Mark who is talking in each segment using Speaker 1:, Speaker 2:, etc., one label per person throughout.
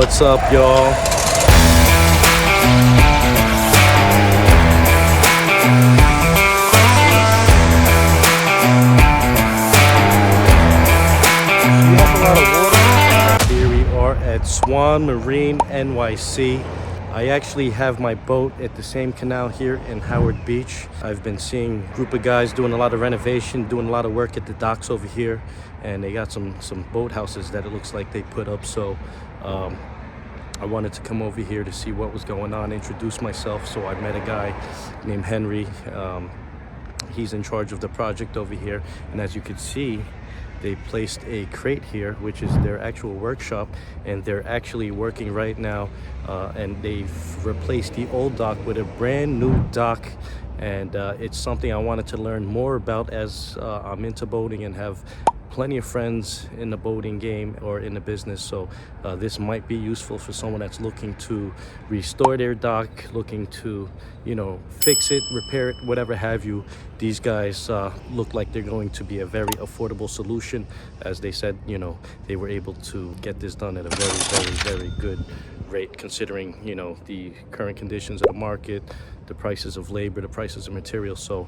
Speaker 1: What's up, y'all? Here we are at Swan Marina, NYC. I actually have my boat at the same canal here in Howard Beach. I've been seeing a group of guys doing a lot of renovation, doing a lot of work at the docks over here, and they got some boat houses that it looks like they put up. So I wanted to come over here to see what was going on, introduce myself. So I met a guy named Henry. He's in charge of the project over here, and as you can see, they placed a crate here, which is their actual workshop, and they're actually working right now, and they've replaced the old dock with a brand new dock. And it's something I wanted to learn more about, as I'm into boating and have plenty of friends in the boating game or in the business. So this might be useful for someone that's looking to restore their dock, looking to, you know, fix it, repair it, whatever have you. These guys look like they're going to be a very affordable solution. As they said, you know, they were able to get this done at a very good rate, considering, you know, the current conditions of the market, the prices of labor, the prices of materials. So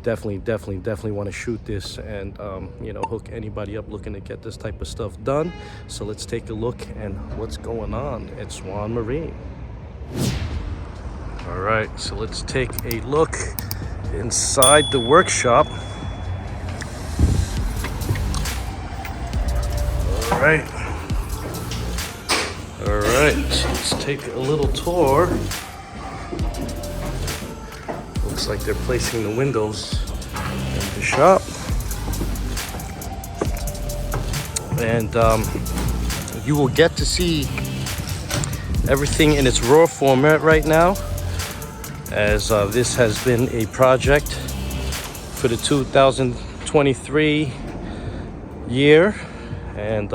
Speaker 1: definitely want to shoot this and you know, hook anybody up looking to get this type of stuff done. So let's take a look at what's going on at Swan Marina. All right, so let's take a look inside the workshop. All right, so let's take a little tour. Looks like they're placing the windows in the shop. And you will get to see everything in its raw format right now, as this has been a project for the 2023 year, and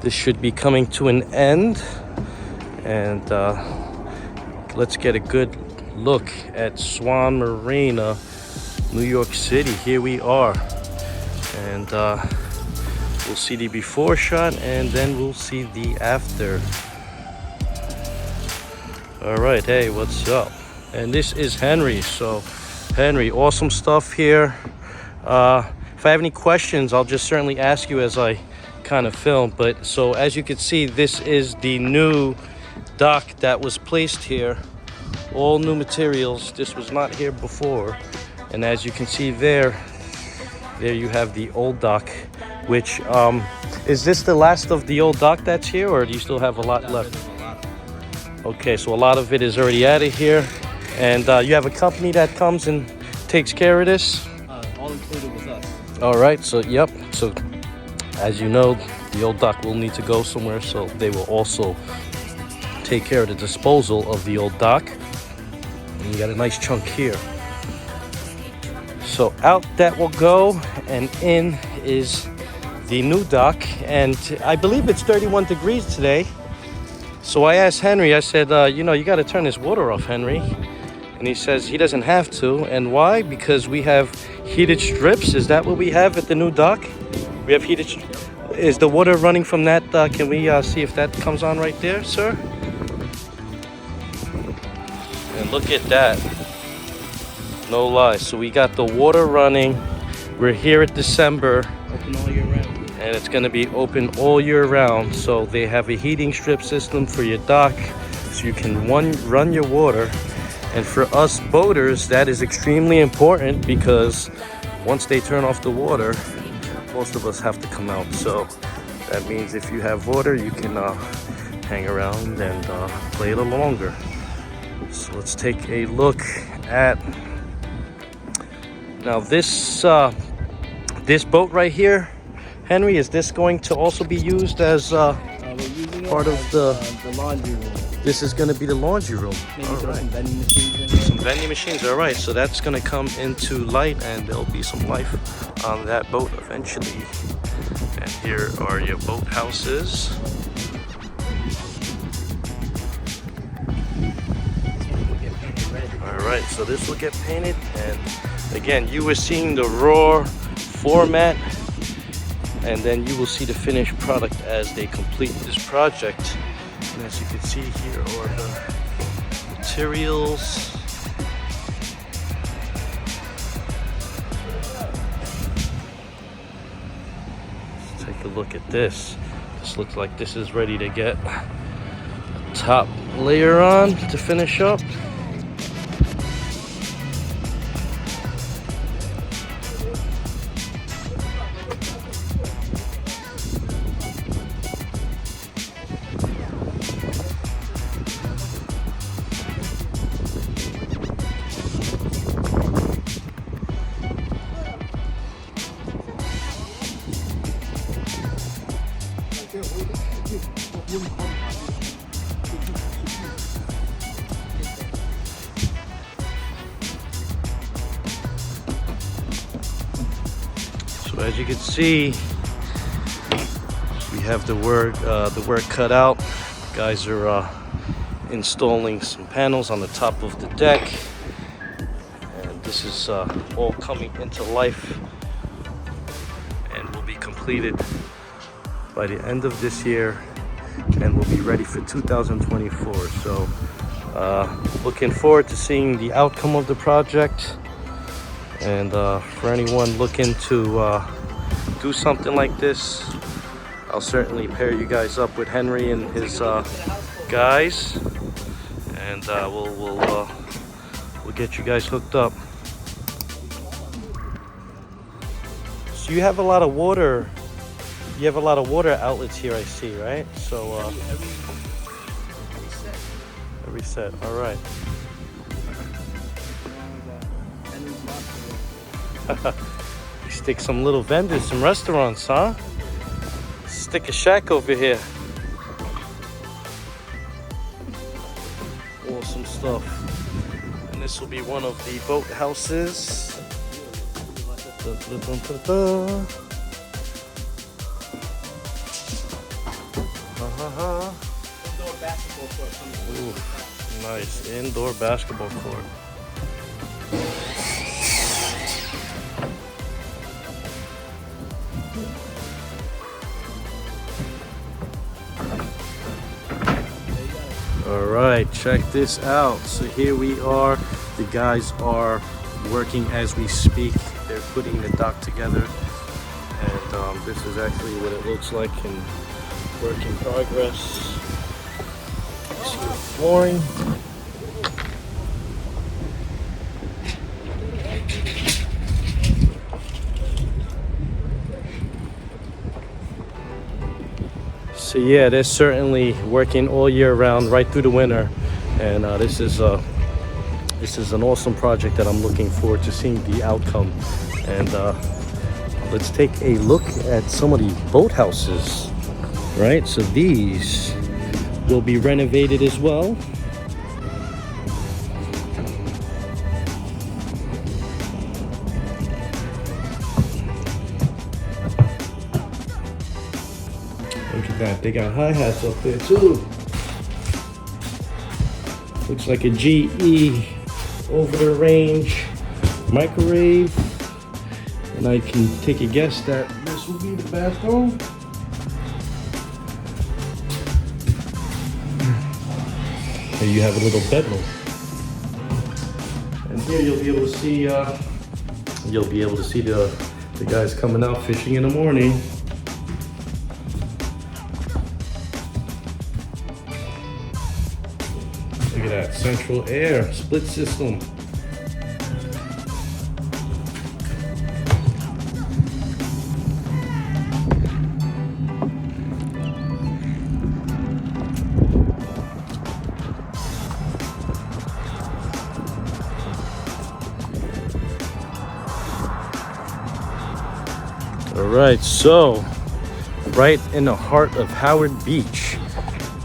Speaker 1: this should be coming to an end. And let's get a good look at Swan Marina, New York City. Here we are, and we'll see the before shot and then we'll see the after. All right, hey, what's up? And this is Henry. So Henry, awesome stuff here. If I have any questions, I'll just certainly ask you as I kind of film. But so as you can see, this is the new dock that was placed here. All new materials. This was not here before. And as you can see there you have the old dock, which is this the last of the old dock that's here, or do you still have a lot left? Okay, so a lot of it is already out of here. And you have a company that comes and takes care of this?
Speaker 2: All included with us.
Speaker 1: All right, so yep. So as you know, the old dock will need to go somewhere, so they will also take care of the disposal of the old dock. And you got a nice chunk here. So out that will go, and in is the new dock. And I believe it's 31 degrees today. So I asked Henry, I said, you know, you got to turn this water off, Henry. And he says he doesn't have to. And why? Because we have heated strips. Is that what we have at the new dock? We have heated strips. Is the water running from that? Can we see if that comes on right there, sir? And look at that. No lie. So we got the water running. We're here at December.
Speaker 2: Open all year round.
Speaker 1: And it's going to be open all year round. So they have a heating strip system for your dock, so you can run your water. And for us boaters, that is extremely important, because once they turn off the water, most of us have to come out. So that means if you have water, you can hang around and play a little longer. So let's take a look at now this boat right here. Henry, is this going to also be used as part of the
Speaker 2: laundry room?
Speaker 1: This is going to be the laundry room.
Speaker 2: Maybe
Speaker 1: all right.
Speaker 2: some vending machines in there.
Speaker 1: Some vending machines. All right, so that's going to come into light, and there'll be some life on that boat eventually. And here are your boat houses. All right, so this will get painted, and again, you were seeing the raw format and then you will see the finished product as they complete this project. And as you can see, here are the materials. Let's take a look at this. This looks like this is ready to get a top layer on to finish up. So as you can see, we have the work cut out. Guys are installing some panels on the top of the deck, and this is all coming into life and will be completed by the end of this year, and will be ready for 2024. So looking forward to seeing the outcome of the project. And for anyone looking to do something like this, I'll certainly pair you guys up with Henry and his guys, and we'll get you guys hooked up. So you have a lot of water. You have a lot of water outlets here, I see, right? So every set. All right. You stick some little vendors, some restaurants, huh? Stick a shack over here. Awesome stuff. And this will be one of the boat houses.
Speaker 2: Indoor basketball court.
Speaker 1: Ooh, nice indoor basketball court. All right, check this out. So here we are. The guys are working as we speak. They're putting the dock together, and this is actually what it looks like in work in progress. You see the flooring. So yeah, they're certainly working all year round, right through the winter, and this is an awesome project that I'm looking forward to seeing the outcome. And let's take a look at some of the boathouses. Right, so these will be renovated as well. Look at that, they got hi-hats up there too. Looks like a GE over-the-range microwave. And I can take a guess that this will be the bathroom. Here you have a little bedroom. And here you'll be able to see the guys coming out fishing in the morning. Look at that, central air, split system. All right, so right in the heart of Howard Beach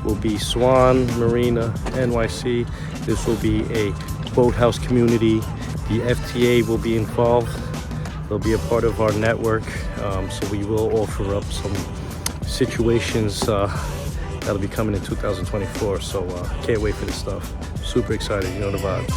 Speaker 1: will be Swan Marina, NYC. This will be a boathouse community. The FTA will be involved. They'll be a part of our network. So we will offer up some situations that'll be coming in 2024. So can't wait for this stuff. Super excited, you know the vibe.